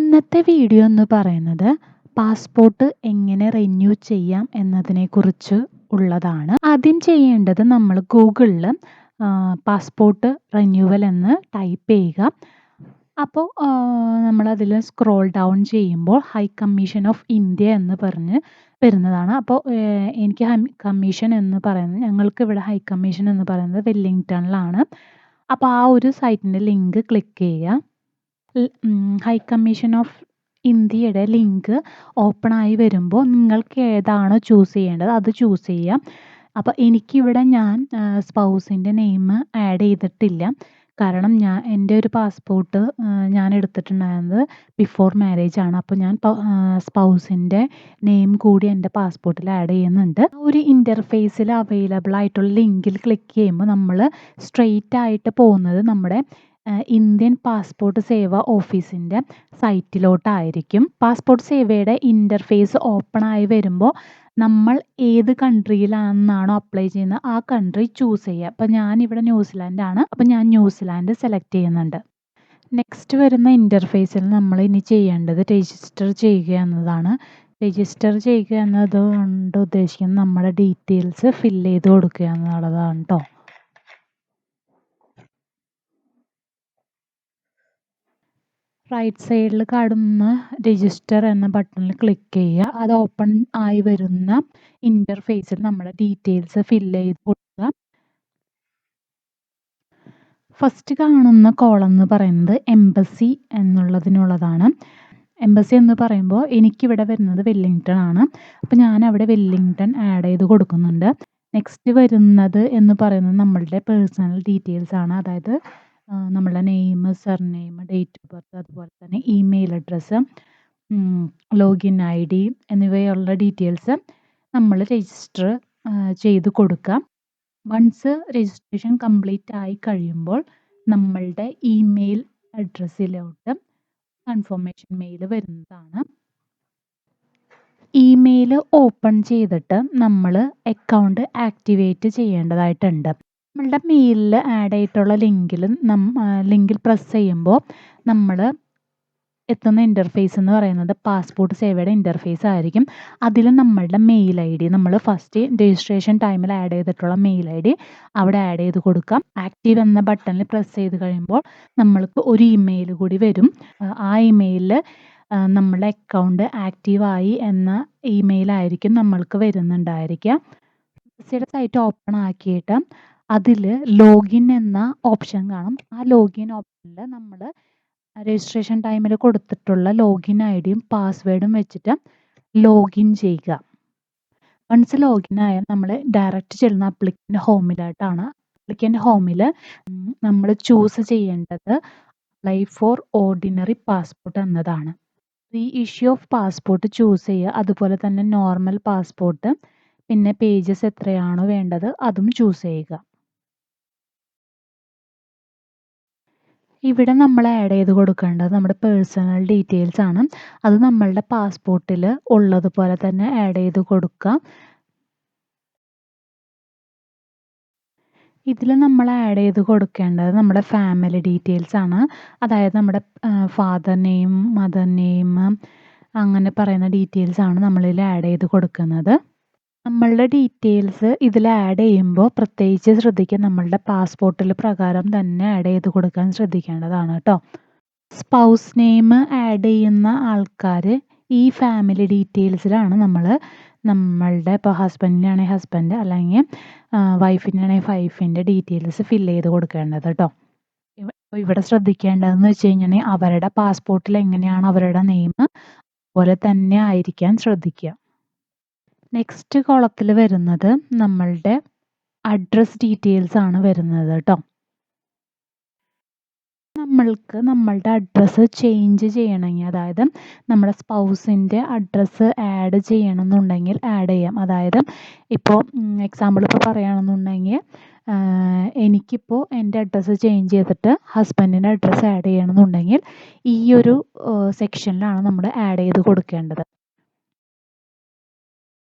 ഇന്നത്തെ വീഡിയോ എന്ന് പറയുന്നത് പാസ്പോർട്ട് എങ്ങനെ റിന്യൂ ചെയ്യാം എന്നതിനെക്കുറിച്ച് ഉള്ളതാണ്. ആദ്യം ചെയ്യേണ്ടത് നമ്മൾ ഗൂഗിളിൽ പാസ്പോർട്ട് റിന്യൂവൽ എന്ന് ടൈപ്പ് ചെയ്യുക. അപ്പോൾ നമ്മളതിൽ സ്ക്രോൾ ഡൗൺ ചെയ്യുമ്പോൾ ഹൈ കമ്മീഷൻ ഓഫ് ഇന്ത്യ എന്ന് പറഞ്ഞ് വരുന്നതാണ്. അപ്പോൾ എനിക്ക് കമ്മീഷൻ എന്ന് പറയുന്നത് ഞങ്ങൾക്കിവിടെ ഹൈ കമ്മീഷൻ എന്ന് പറയുന്നത് വെല്ലിംഗ്ടണിലാണ്. അപ്പോൾ ആ ഒരു സൈറ്റിൻ്റെ ലിങ്ക് ക്ലിക്ക് ചെയ്യുക. ഹൈ കമ്മീഷൻ ഓഫ് ഇന്ത്യയുടെ ലിങ്ക് ഓപ്പൺ ആയി വരുമ്പോൾ നിങ്ങൾക്ക് ഏതാണോ ചൂസ് ചെയ്യേണ്ടത് അത് ചൂസ് ചെയ്യാം. അപ്പോൾ എനിക്കിവിടെ ഞാൻ സ്പൗസിൻ്റെ നെയിം ആഡ് ചെയ്തിട്ടില്ല. കാരണം എൻ്റെ ഒരു പാസ്പോർട്ട് ഞാൻ എടുത്തിട്ടുണ്ടായിരുന്നത് ബിഫോർ മാരേജ് ആണ്. അപ്പോൾ ഞാൻ സ്പൗസിൻ്റെ നെയിം കൂടി എൻ്റെ പാസ്പോർട്ടിൽ ആഡ് ചെയ്യുന്നുണ്ട്. ഒരു ഇൻ്റർഫേസിൽ അവൈലബിൾ ആയിട്ടുള്ള ലിങ്കിൽ ക്ലിക്ക് ചെയ്യുമ്പോൾ നമ്മൾ സ്ട്രെയിറ്റ് ആയിട്ട് പോകുന്നത് നമ്മുടെ ഇന്ത്യൻ പാസ്പോർട്ട് സേവ ഓഫീസിൻ്റെ സൈറ്റിലോട്ടായിരിക്കും. പാസ്പോർട്ട് സേവയുടെ ഇൻ്റർഫേസ് ഓപ്പൺ ആയി വരുമ്പോൾ നമ്മൾ ഏത് കൺട്രിയിലാണെന്നാണോ അപ്ലൈ ചെയ്യുന്നത് ആ കൺട്രി ചൂസ് ചെയ്യുക. അപ്പോൾ ഞാനിവിടെ ന്യൂസിലാൻഡാണ്. അപ്പോൾ ഞാൻ ന്യൂസിലാൻഡ് സെലക്ട് ചെയ്യുന്നുണ്ട്. നെക്സ്റ്റ് വരുന്ന ഇൻ്റർഫേസിൽ നമ്മൾ ഇനി ചെയ്യേണ്ടത് രജിസ്റ്റർ ചെയ്യുക എന്നതാണ്. രജിസ്റ്റർ ചെയ്യുക എന്നതുകൊണ്ട് ഉദ്ദേശിക്കുന്നത് നമ്മുടെ ഡീറ്റെയിൽസ് ഫില്ല് ചെയ്ത് കൊടുക്കുക എന്നുള്ളതാണ് കേട്ടോ. റൈറ്റ് സൈഡിൽ കാണുന്ന രജിസ്റ്റർ എന്ന ബട്ടണിൽ ക്ലിക്ക് ചെയ്യുക. അത് ഓപ്പൺ ആയി വരുന്ന ഇൻ്റർഫേസിൽ നമ്മുടെ ഡീറ്റെയിൽസ് ഫില്ല് ചെയ്ത് കൊടുക്കുക. ഫസ്റ്റ് കാണുന്ന കോളം എന്ന് പറയുന്നത് എംബസി എന്നുള്ളതിനുള്ളതാണ്. എംബസി എന്ന് പറയുമ്പോൾ എനിക്കിവിടെ വരുന്നത് വെല്ലിംഗ്ടൺ ആണ്. അപ്പോൾ ഞാൻ അവിടെ വെല്ലിംഗ്ടൺ ആഡ് ചെയ്ത് കൊടുക്കുന്നുണ്ട്. നെക്സ്റ്റ് വരുന്നത് എന്ന് പറയുന്നത് നമ്മളുടെ പേഴ്സണൽ ഡീറ്റെയിൽസ് ആണ്. അതായത് നമ്മളുടെ name, surname, date of birth, അതുപോലെ തന്നെ ഇമെയിൽ അഡ്രസ്സ്, ലോഗിൻ ID എന്നിവയുള്ള ഡീറ്റെയിൽസ് നമ്മൾ രജിസ്റ്റർ ചെയ്ത് കൊടുക്കാം. വൺസ് രജിസ്ട്രേഷൻ കംപ്ലീറ്റ് ആയി കഴിയുമ്പോൾ നമ്മളുടെ ഇമെയിൽ അഡ്രസ്സിലോട്ട് കൺഫർമേഷൻ മെയിൽ വരുന്നതാണ്. ഇമെയിൽ ഓപ്പൺ ചെയ്തിട്ട് നമ്മൾ അക്കൗണ്ട് ആക്ടിവേറ്റ് ചെയ്യേണ്ടതായിട്ടുണ്ട്. നമ്മളുടെ മെയിലിൽ ആഡ് ആയിട്ടുള്ള ലിങ്കിൽ പ്രസ് ചെയ്യുമ്പോൾ നമ്മൾ എത്തുന്ന ഇൻ്റർഫേസ് എന്ന് പറയുന്നത് പാസ്പോർട്ട് സേവയുടെ ഇൻ്റർഫേസ് ആയിരിക്കും. അതിൽ നമ്മളുടെ മെയിൽ ID നമ്മൾ ഫസ്റ്റ് രജിസ്ട്രേഷൻ ടൈമിൽ ആഡ് ചെയ്തിട്ടുള്ള മെയിൽ ID അവിടെ ആഡ് ചെയ്ത് കൊടുക്കാം. ആക്റ്റീവ് എന്ന ബട്ടണിൽ പ്രസ് ചെയ്ത് കഴിയുമ്പോൾ നമ്മൾക്ക് ഒരു ഇമെയിൽ കൂടി വരും. ആ ഇമെയിലിൽ നമ്മളുടെ അക്കൗണ്ട് ആക്റ്റീവായി എന്ന ഇമെയിൽ ആയിരിക്കും നമ്മൾക്ക് വരുന്നുണ്ടായിരിക്കുക. സൈറ്റ് ഓപ്പൺ ആക്കിയിട്ട് അതിൽ ലോഗിൻ എന്ന ഓപ്ഷൻ കാണും. ആ ലോഗിൻ ഓപ്ഷനിൽ നമ്മൾ രജിസ്ട്രേഷൻ ടൈമിൽ കൊടുത്തിട്ടുള്ള ലോഗിൻ IDയും പാസ്വേഡും വെച്ചിട്ട് ലോഗിൻ ചെയ്യുക. വൺസ് ലോഗിൻ ആയാൽ നമ്മൾ ഡയറക്റ്റ് ചെല്ലുന്ന അപ്ലിക്കൻ്റ് ഹോമിലായിട്ടാണ്. അപ്ലിക്കൻ്റ് ഹോമിൽ നമ്മൾ ചൂസ് ചെയ്യേണ്ടത് അപ്ലൈ ഫോർ ഓർഡിനറി പാസ്പോർട്ട് എന്നതാണ്. Re issue of passport choose ചെയ്യുക. അതുപോലെ തന്നെ നോർമൽ പാസ്പോർട്ട്, പിന്നെ പേജസ് എത്രയാണോ വേണ്ടത് അതും ചൂസ് ചെയ്യുക. ഇവിടെ നമ്മൾ ആഡ് ചെയ്ത് കൊടുക്കേണ്ടത് നമ്മുടെ പേഴ്സണൽ ഡീറ്റെയിൽസ് ആണ്. അത് നമ്മളുടെ പാസ്പോർട്ടിൽ ഉള്ളതുപോലെ തന്നെ ആഡ് ചെയ്ത് കൊടുക്കുക. ഇതിൽ നമ്മൾ ആഡ് ചെയ്ത് കൊടുക്കേണ്ടത് നമ്മുടെ ഫാമിലി ഡീറ്റെയിൽസ് ആണ്. അതായത് നമ്മുടെ ഫാദർ നെയിം, മദർ നെയിം അങ്ങനെ പറയുന്ന ഡീറ്റെയിൽസ് ആണ് നമ്മളിൽ ആഡ് ചെയ്ത് കൊടുക്കുന്നത്. നമ്മളുടെ ഡീറ്റെയിൽസ് ഇതിൽ ആഡ് ചെയ്യുമ്പോൾ പ്രത്യേകിച്ച് ശ്രദ്ധിക്കുക, നമ്മളുടെ പാസ്പോർട്ടിൽ പ്രകാരം തന്നെ ആഡ് ചെയ്ത് കൊടുക്കാൻ ശ്രദ്ധിക്കേണ്ടതാണ് കേട്ടോ. സ്പൗസ് നെയിം ആഡ് ചെയ്യുന്ന ആൾക്കാർ ഈ ഫാമിലി ഡീറ്റെയിൽസിലാണ് നമ്മളുടെ ഇപ്പോൾ ഹസ്ബൻഡിനാണെങ്കിൽ ഹസ്ബൻഡ്, അല്ലെങ്കിൽ വൈഫിനാണെങ്കിൽ വൈഫിൻ്റെ ഡീറ്റെയിൽസ് ഫില്ല് ചെയ്ത് കൊടുക്കേണ്ടത് കേട്ടോ. ഇവിടെ ശ്രദ്ധിക്കേണ്ടതെന്ന് വെച്ച് കഴിഞ്ഞാൽ അവരുടെ പാസ്പോർട്ടിൽ എങ്ങനെയാണ് അവരുടെ നെയിം അതുപോലെ തന്നെ ആയിരിക്കാൻ ശ്രദ്ധിക്കുക. നെക്സ്റ്റ് കോളത്തിൽ വരുന്നത് നമ്മളുടെ അഡ്രസ് ഡീറ്റെയിൽസ് ആണ് വരുന്നത് കേട്ടോ. നമ്മൾക്ക് നമ്മളുടെ അഡ്രസ്സ് ചേഞ്ച് ചെയ്യണമെങ്കിൽ, അതായത് നമ്മുടെ സ്പൗസിൻ്റെ അഡ്രസ്സ് ആഡ് ചെയ്യണമെന്നുണ്ടെങ്കിൽ ആഡ് ചെയ്യാം. അതായത് ഇപ്പോൾ എക്സാമ്പിൾ ഇപ്പോൾ പറയുകയാണെന്നുണ്ടെങ്കിൽ എനിക്കിപ്പോൾ എൻ്റെ അഡ്രസ്സ് ചേഞ്ച് ചെയ്തിട്ട് ഹസ്ബൻഡിൻ്റെ അഡ്രസ്സ് ആഡ് ചെയ്യണമെന്നുണ്ടെങ്കിൽ ഈ ഒരു സെക്ഷനിലാണ് നമ്മൾ ആഡ് ചെയ്ത് കൊടുക്കേണ്ടത്.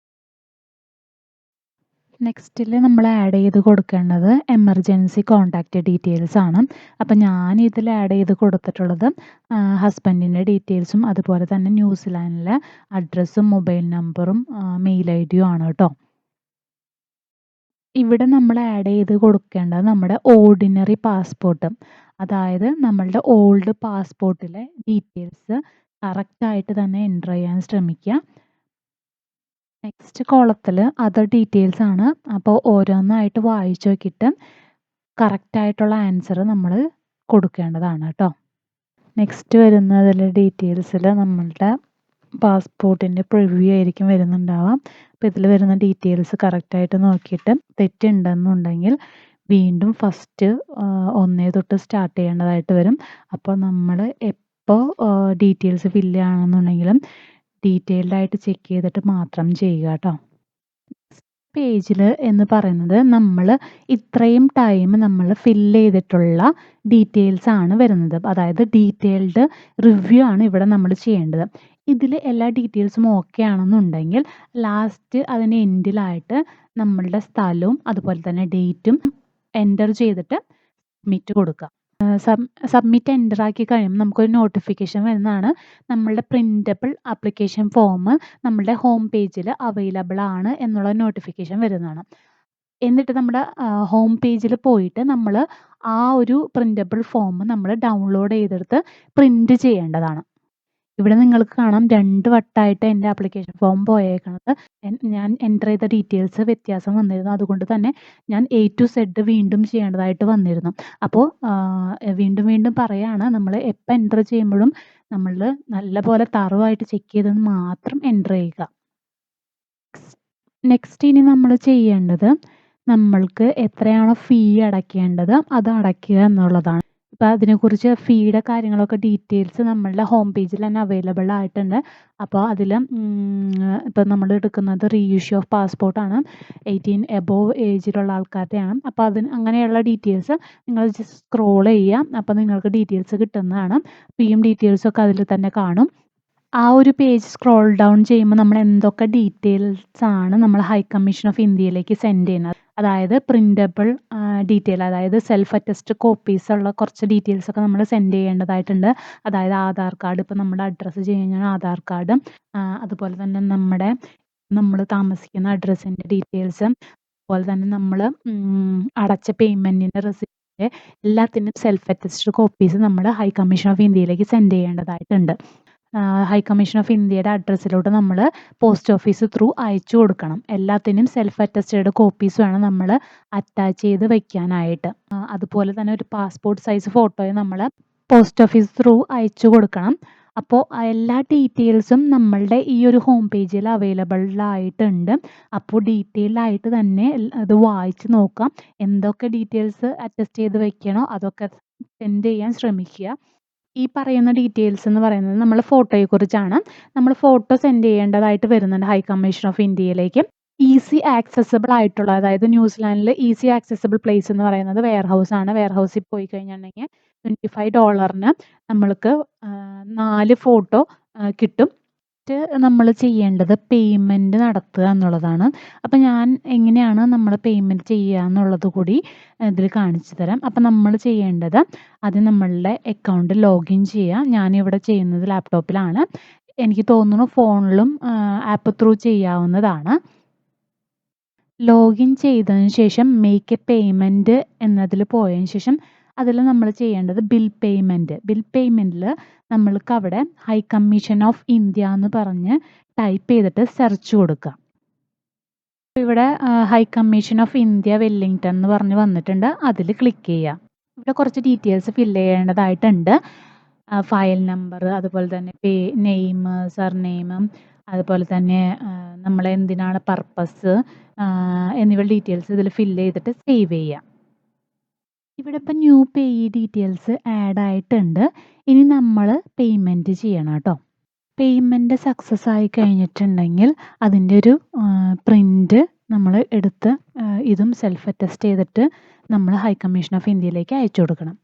നെക്സ്റ്റിൽ നമ്മൾ ആഡ് ചെയ്ത് കൊടുക്കേണ്ടത് എമർജൻസി കോൺടാക്റ്റ് ഡീറ്റെയിൽസ് ആണ്. അപ്പം ഞാൻ ഇതിൽ ആഡ് ചെയ്ത് കൊടുത്തിട്ടുള്ളത് ഹസ്ബൻഡിൻ്റെ ഡീറ്റെയിൽസും അതുപോലെ തന്നെ ന്യൂസിലാൻഡിലെ അഡ്രസ്സും മൊബൈൽ നമ്പറും മെയിൽ ഐ ഡിയും ആണ് കേട്ടോ. ഇവിടെ നമ്മൾ ആഡ് ചെയ്ത് കൊടുക്കേണ്ടത് നമ്മുടെ ഓർഡിനറി പാസ്പോർട്ട്, അതായത് നമ്മളുടെ ഓൾഡ് പാസ്പോർട്ടിലെ ഡീറ്റെയിൽസ് കറക്റ്റായിട്ട് തന്നെ എൻ്റർ ചെയ്യാൻ ശ്രമിക്കുക. നെക്സ്റ്റ് കോളത്തിൽ അതർ ഡീറ്റെയിൽസ് ആണ്. അപ്പോൾ ഓരോന്നായിട്ട് വായിച്ച് നോക്കിയിട്ട് കറക്റ്റായിട്ടുള്ള ആൻസർ നമ്മൾ കൊടുക്കേണ്ടതാണ് കേട്ടോ. നെക്സ്റ്റ് വരുന്നതിൽ ഡീറ്റെയിൽസിൽ നമ്മളുടെ പാസ്പോർട്ടിൻ്റെ പ്രിവ്യൂ ആയിരിക്കും വരുന്നുണ്ടാവാം. അപ്പോൾ ഇതിൽ വരുന്ന ഡീറ്റെയിൽസ് കറക്റ്റായിട്ട് നോക്കിയിട്ട് തെറ്റുണ്ടെന്നുണ്ടെങ്കിൽ വീണ്ടും ഫസ്റ്റ് 1 തൊട്ട് സ്റ്റാർട്ട് ചെയ്യേണ്ടതായിട്ട് വരും. അപ്പോൾ നമ്മൾ എപ്പോൾ ഡീറ്റെയിൽസ് ഫില്ല് ചെയ്യുകയാണെന്നുണ്ടെങ്കിലും ഡീറ്റെയിൽഡായിട്ട് ചെക്ക് ചെയ്തിട്ട് മാത്രം ചെയ്യുക കേട്ടോ. പേജിൽ എന്ന് പറയുന്നത് നമ്മൾ ഇത്രയും ടൈം നമ്മൾ ഫില്ല് ചെയ്തിട്ടുള്ള ഡീറ്റെയിൽസ് ആണ് വരുന്നത്. അതായത് ഡീറ്റെയിൽഡ് റിവ്യൂ ആണ് ഇവിടെ നമ്മൾ ചെയ്യേണ്ടത്. ഇതിൽ എല്ലാ ഡീറ്റെയിൽസും ഓക്കെ ആണെന്നുണ്ടെങ്കിൽ ലാസ്റ്റ് അതിന് എൻഡിലായിട്ട് നമ്മളുടെ സ്ഥലവും അതുപോലെ തന്നെ ഡേറ്റും എൻ്റർ ചെയ്തിട്ട് സബ്മിറ്റ് കൊടുക്കുക. സബ്മിറ്റ് എൻ്റർ ആക്കി കഴിയുമ്പോൾ നമുക്കൊരു നോട്ടിഫിക്കേഷൻ വരുന്നതാണ്. നമ്മളുടെ പ്രിൻ്റബിൾ ആപ്ലിക്കേഷൻ ഫോം നമ്മളുടെ ഹോം പേജിൽ അവൈലബിൾ ആണ് എന്നുള്ള നോട്ടിഫിക്കേഷൻ വരുന്നതാണ്. എന്നിട്ട് നമ്മുടെ ഹോം പേജിൽ പോയിട്ട് നമ്മൾ ആ ഒരു പ്രിൻ്റബിൾ ഫോം നമ്മൾ ഡൗൺലോഡ് ചെയ്തെടുത്ത് പ്രിൻ്റ് ചെയ്യേണ്ടതാണ്. ഇവിടെ നിങ്ങൾക്ക് കാണാം 2 വട്ടമായിട്ട് എൻ്റെ ആപ്ലിക്കേഷൻ ഫോം പോയേക്കണത്. ഞാൻ എൻ്റർ ചെയ്ത ഡീറ്റെയിൽസ് വ്യത്യാസം വന്നിരുന്നു. അതുകൊണ്ട് തന്നെ ഞാൻ A to Z വീണ്ടും ചെയ്യേണ്ടതായിട്ട് വന്നിരുന്നു. അപ്പോൾ വീണ്ടും വീണ്ടും പറയുകയാണ്, നമ്മൾ എപ്പോൾ എൻ്റർ ചെയ്യുമ്പോഴും നമ്മൾ നല്ലപോലെ തറവായിട്ട് ചെക്ക് ചെയ്തെന്ന് മാത്രം എൻ്റർ ചെയ്യുക. നെക്സ്റ്റ് ഇനി നമ്മൾ ചെയ്യേണ്ടത് നമ്മൾക്ക് എത്രയാണോ ഫീ അടയ്ക്കേണ്ടത് അത് അടയ്ക്കുക എന്നുള്ളതാണ്. ഇപ്പോൾ അതിനെക്കുറിച്ച് ഫീയുടെ കാര്യങ്ങളൊക്കെ ഡീറ്റെയിൽസ് നമ്മളുടെ ഹോം പേജിൽ തന്നെ അവൈലബിൾ ആയിട്ടുണ്ട്. അപ്പോൾ അതിൽ ഇപ്പോൾ നമ്മൾ എടുക്കുന്നത് റീഇഷ്യൂ ഓഫ് പാസ്പോർട്ടാണ്. 18 എബോവ് ഏജിലുള്ള ആൾക്കാരുടെയാണ്. അപ്പോൾ അങ്ങനെയുള്ള ഡീറ്റെയിൽസ് നിങ്ങൾ ജസ്റ്റ് സ്ക്രോൾ ചെയ്യുക. അപ്പോൾ നിങ്ങൾക്ക് ഡീറ്റെയിൽസ് കിട്ടുന്നതാണ്. ഫീയും ഡീറ്റെയിൽസൊക്കെ അതിൽ തന്നെ കാണും. ആ ഒരു പേജ് സ്ക്രോൾ ഡൗൺ ചെയ്യുമ്പോൾ നമ്മൾ എന്തൊക്കെ ഡീറ്റെയിൽസ് ആണ് നമ്മൾ ഹൈ കമ്മീഷൻ ഓഫ് ഇന്ത്യയിലേക്ക് സെൻഡ് ചെയ്യുന്നത്, അതായത് പ്രിൻ്റബിൾ ഡീറ്റെയിൽ, അതായത് സെൽഫ് അറ്റസ്റ്റ് കോപ്പീസ് ഉള്ള കുറച്ച് ഡീറ്റെയിൽസ് ഒക്കെ നമ്മൾ സെൻഡ് ചെയ്യേണ്ടതായിട്ടുണ്ട്. അതായത് ആധാർ കാർഡ്, ഇപ്പോൾ നമ്മുടെ അഡ്രസ്സ് കഴിഞ്ഞാൽ ആധാർ കാർഡ്, അതുപോലെ തന്നെ നമ്മൾ താമസിക്കുന്ന അഡ്രസ്സിൻ്റെ ഡീറ്റെയിൽസ്, അതുപോലെ തന്നെ നമ്മൾ അടച്ച പേയ്മെൻറ്റിൻ്റെ റെസിപ്റ്റ്, എല്ലാത്തിനും സെൽഫ് അറ്റസ്റ്റ് കോപ്പീസ് നമ്മൾ ഹൈ കമ്മീഷൻ ഓഫ് ഇന്ത്യയിലേക്ക് സെൻഡ് ചെയ്യേണ്ടതായിട്ടുണ്ട്. ഹൈ കമ്മീഷൻ ഓഫ് ഇന്ത്യയുടെ അഡ്രസ്സിലോട്ട് നമ്മൾ പോസ്റ്റ് ഓഫീസ് ത്രൂ അയച്ചു കൊടുക്കണം. എല്ലാത്തിനും സെൽഫ് അറ്റസ്റ്റഡ് കോപ്പീസ് വേണം നമ്മൾ അറ്റാച്ച് ചെയ്ത് വയ്ക്കാനായിട്ട്. അതുപോലെ തന്നെ ഒരു പാസ്പോർട്ട് സൈസ് ഫോട്ടോയും നമ്മൾ പോസ്റ്റ് ഓഫീസ് ത്രൂ അയച്ചു കൊടുക്കണം. അപ്പോൾ എല്ലാ ഡീറ്റെയിൽസും നമ്മളുടെ ഈ ഒരു ഹോം പേജിൽ അവൈലബിൾ ആയിട്ടുണ്ട്. അപ്പോൾ ഡീറ്റെയിൽഡായിട്ട് തന്നെ അത് വായിച്ച് നോക്കാം. എന്തൊക്കെ ഡീറ്റെയിൽസ് അറ്റസ്റ്റ് ചെയ്ത് വെക്കണോ അതൊക്കെ സെൻഡ് ചെയ്യാൻ ശ്രമിക്കുക. ഈ പറയുന്ന ഡീറ്റെയിൽസ് എന്ന് പറയുന്നത് നമ്മൾ ഫോട്ടോയെക്കുറിച്ചാണ്. നമ്മൾ ഫോട്ടോ സെൻഡ് ചെയ്യേണ്ടതായിട്ട് വരുന്നുണ്ട് ഹൈ കമ്മീഷൻ ഓഫ് ഇന്ത്യയിലേക്ക്. ഈസി ആക്സസിബിൾ ആയിട്ടുള്ള, അതായത് ന്യൂസിലാൻഡിൽ ഈസി ആക്സസിബിൾ പ്ലേസ് എന്ന് പറയുന്നത് വെയർ ഹൗസ് ആണ്. വെയർ ഹൗസിൽ പോയി കഴിഞ്ഞിട്ടുണ്ടെങ്കിൽ $25 നമ്മൾക്ക് 4 ഫോട്ടോ കിട്ടും. നമ്മൾ ചെയ്യേണ്ടത് പേയ്മെൻറ്റ് നടത്തുക എന്നുള്ളതാണ്. അപ്പോൾ ഞാൻ എങ്ങനെയാണ് നമ്മൾ പേയ്മെൻറ്റ് ചെയ്യുക എന്നുള്ളത് കൂടി ഇതിൽ കാണിച്ചു തരാം. അപ്പോൾ നമ്മൾ ചെയ്യേണ്ടത് ആദ്യം നമ്മളുടെ അക്കൗണ്ട് ലോഗിൻ ചെയ്യുക. ഞാനിവിടെ ചെയ്യുന്നത് ലാപ്ടോപ്പിലാണ്. എനിക്ക് തോന്നുന്നു ഫോണിലും ആപ്പ് ത്രൂ ചെയ്യാവുന്നതാണ്. ലോഗിൻ ചെയ്തതിന് ശേഷം മേക്ക് എ പേയ്മെൻറ്റ് എന്നതിൽ പോയതിന് ശേഷം അതിൽ നമ്മൾ ചെയ്യേണ്ടത് ബിൽ പേയ്മെൻറ്റിൽ നമ്മൾക്ക് അവിടെ ഹൈ കമ്മീഷൻ ഓഫ് ഇന്ത്യ എന്ന് പറഞ്ഞ് ടൈപ്പ് ചെയ്തിട്ട് സെർച്ച് കൊടുക്കുക. ഇവിടെ high commission of India Wellington എന്ന് പറഞ്ഞ് വന്നിട്ടുണ്ട്. അതിൽ ക്ലിക്ക് ചെയ്യുക. ഇവിടെ കുറച്ച് ഡീറ്റെയിൽസ് ഫില്ല് ചെയ്യേണ്ടതായിട്ടുണ്ട്. ഫയൽ നമ്പർ, അതുപോലെ തന്നെ നെയിം, സർനെയിം, അതുപോലെ തന്നെ നമ്മൾ എന്തിനാണ് പർപ്പസ് എന്നിവ ഡീറ്റെയിൽസ് ഇതിൽ ഫില്ല് ചെയ്തിട്ട് സേവ് ചെയ്യുക. ഇവിടെ ഇപ്പം ന്യൂ പേയി ഡീറ്റെയിൽസ് ആഡ് ആയിട്ടുണ്ട്. ഇനി നമ്മൾ പേയ്മെൻറ്റ് ചെയ്യണം കേട്ടോ. പേയ്മെൻറ്റ് സക്സസ് ആയി കഴിഞ്ഞിട്ടുണ്ടെങ്കിൽ അതിൻ്റെ ഒരു പ്രിൻ്റ് നമ്മൾ എടുത്ത് ഇതും സെൽഫ് അറ്റസ്റ്റ് ചെയ്തിട്ട് നമ്മൾ ഹൈ കമ്മീഷൻ ഓഫ് ഇന്ത്യയിലേക്ക് അയച്ചു കൊടുക്കണം.